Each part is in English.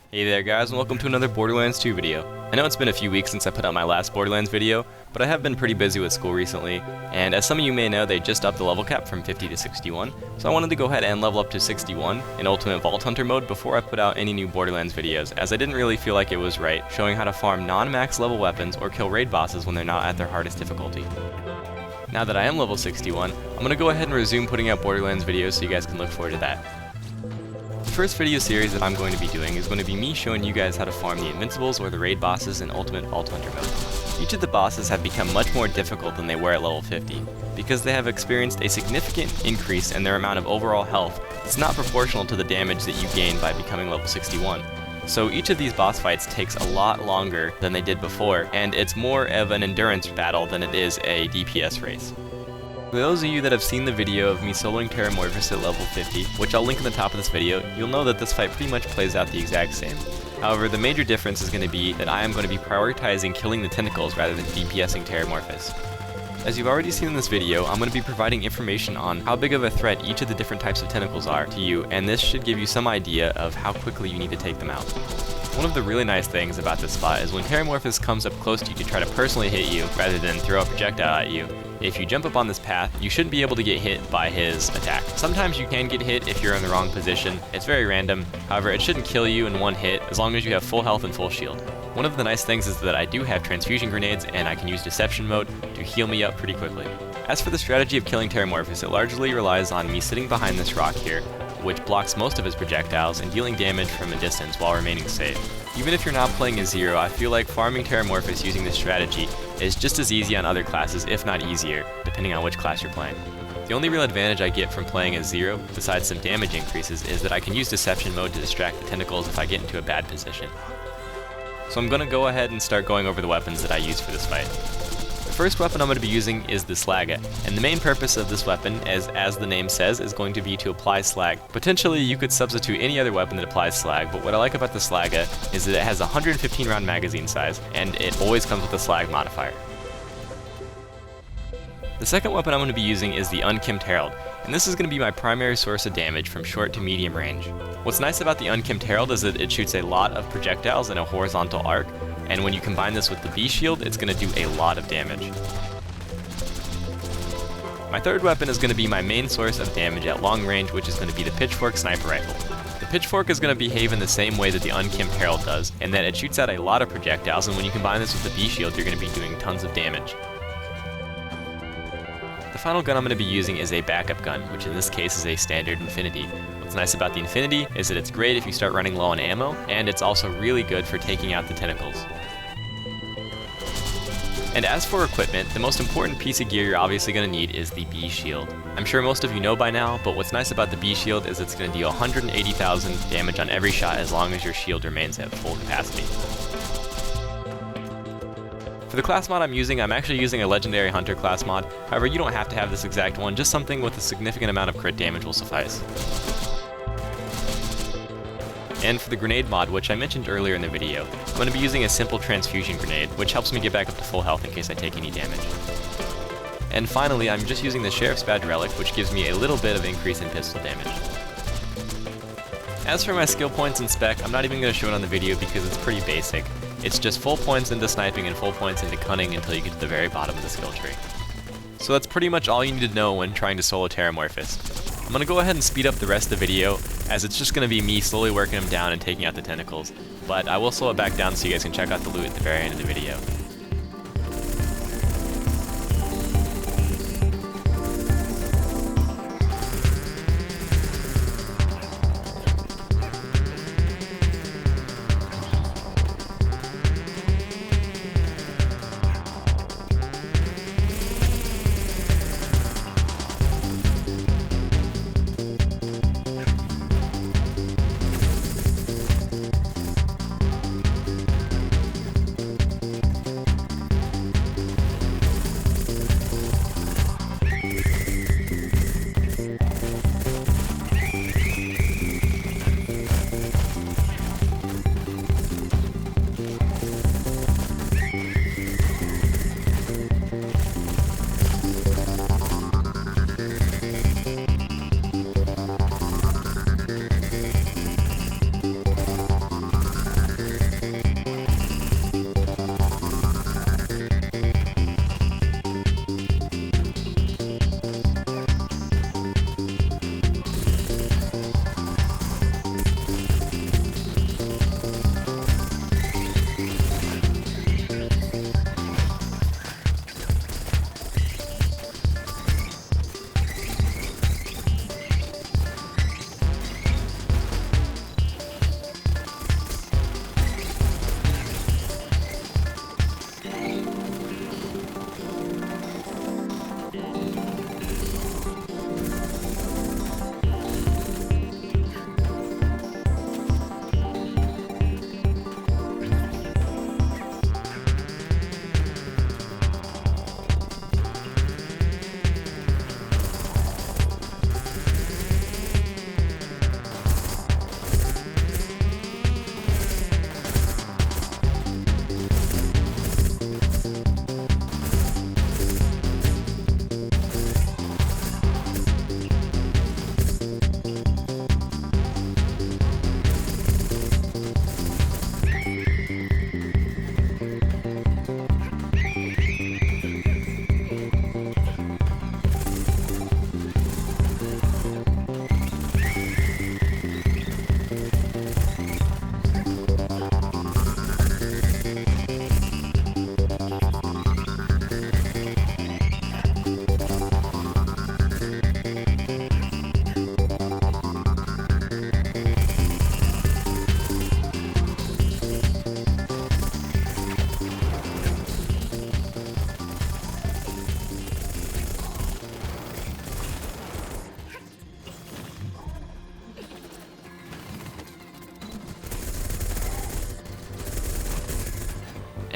Hey there guys, and welcome to another Borderlands 2 video. I know it's been a few weeks since I put out my last Borderlands video, but I have been pretty busy with school recently, and as some of you may know, they just upped the level cap from 50 to 61, so I wanted to go ahead and level up to 61 in Ultimate Vault Hunter mode before I put out any new Borderlands videos, as I didn't really feel like it was right showing how to farm non-max level weapons or kill raid bosses when they're not at their hardest difficulty. Now that I am level 61, I'm going to go ahead and resume putting out Borderlands videos so you guys can look forward to that. The first video series that I'm going to be doing is going to be me showing you guys how to farm the Invincibles or the raid bosses in Ultimate Vault Hunter mode. Each of the bosses have become much more difficult than they were at level 50, because they have experienced a significant increase in their amount of overall health that's not proportional to the damage that you gain by becoming level 61. So each of these boss fights takes a lot longer than they did before, and it's more of an endurance battle than it is a DPS race. For those of you that have seen the video of me soloing Terramorphous at level 50, which I'll link in the top of this video, you'll know that this fight pretty much plays out the exact same. However, the major difference is going to be that I am going to be prioritizing killing the tentacles rather than DPSing Terramorphous. As you've already seen in this video, I'm going to be providing information on how big of a threat each of the different types of tentacles are to you, and this should give you some idea of how quickly you need to take them out. One of the really nice things about this spot is when Terramorphous comes up close to you to try to personally hit you rather than throw a projectile at you, if you jump up on this path, you shouldn't be able to get hit by his attack. Sometimes you can get hit if you're in the wrong position. It's very random. However, it shouldn't kill you in one hit as long as you have full health and full shield. One of the nice things is that I do have transfusion grenades and I can use deception mode to heal me up pretty quickly. As for the strategy of killing Terramorphous, it largely relies on me sitting behind this rock here, which blocks most of his projectiles and dealing damage from a distance while remaining safe. Even if you're not playing as Zer0, I feel like farming Terramorphous using this strategy is just as easy on other classes, if not easier, depending on which class you're playing. The only real advantage I get from playing as Zer0, besides some damage increases, is that I can use deception mode to distract the tentacles if I get into a bad position. So I'm going to go ahead and start going over the weapons that I use for this fight. The first weapon I'm going to be using is the Slagga, and the main purpose of this weapon, as the name says, is going to be to apply slag. Potentially you could substitute any other weapon that applies slag, but what I like about the Slagga is that it has a 115 round magazine size, and it always comes with a slag modifier. The second weapon I'm going to be using is the Unkempt Herald, and this is going to be my primary source of damage from short to medium range. What's nice about the Unkempt Herald is that it shoots a lot of projectiles in a horizontal arc, and when you combine this with the B shield, it's going to do a lot of damage. My third weapon is going to be my main source of damage at long range, which is going to be the Pitchfork sniper rifle. The Pitchfork is going to behave in the same way that the Unkempt Herald does, in that it shoots out a lot of projectiles, and when you combine this with the B shield, you're going to be doing tons of damage. The final gun I'm going to be using is a backup gun, which in this case is a standard Infinity. What's nice about the Infinity is that it's great if you start running low on ammo, and it's also really good for taking out the tentacles. And as for equipment, the most important piece of gear you're obviously going to need is the B shield. I'm sure most of you know by now, but what's nice about the B shield is it's going to deal 180,000 damage on every shot as long as your shield remains at full capacity. For the class mod I'm actually using a Legendary Hunter class mod. However, you don't have to have this exact one, just something with a significant amount of crit damage will suffice. And for the grenade mod, which I mentioned earlier in the video, I'm going to be using a simple transfusion grenade, which helps me get back up to full health in case I take any damage. And finally, I'm just using the Sheriff's Badge Relic, which gives me a little bit of increase in pistol damage. As for my skill points and spec, I'm not even going to show it on the video because it's pretty basic. It's just full points into sniping and full points into cunning until you get to the very bottom of the skill tree. So that's pretty much all you need to know when trying to solo Terramorphous. I'm going to go ahead and speed up the rest of the video, as it's just going to be me slowly working them down and taking out the tentacles, but I will slow it back down so you guys can check out the loot at the very end of the video.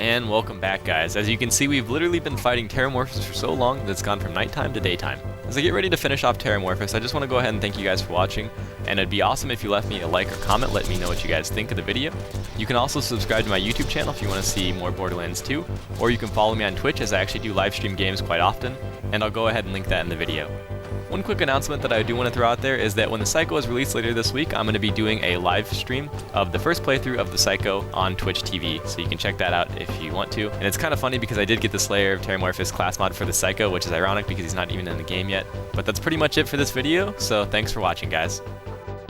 And welcome back, guys. As you can see, we've literally been fighting Terramorphous for so long that it's gone from nighttime to daytime. As I get ready to finish off Terramorphous, I just want to go ahead and thank you guys for watching, and it'd be awesome if you left me a like or comment, let me know what you guys think of the video. You can also subscribe to my YouTube channel if you want to see more Borderlands 2, or you can follow me on Twitch as I actually do live stream games quite often, and I'll go ahead and link that in the video. One quick announcement that I do want to throw out there is that when the Psycho is released later this week, I'm going to be doing a live stream of the first playthrough of the Psycho on Twitch TV, so you can check that out if you want to. And it's kind of funny because I did get the Slayer of Terramorphous class mod for the Psycho, which is ironic because he's not even in the game yet. But that's pretty much it for this video, so thanks for watching, guys.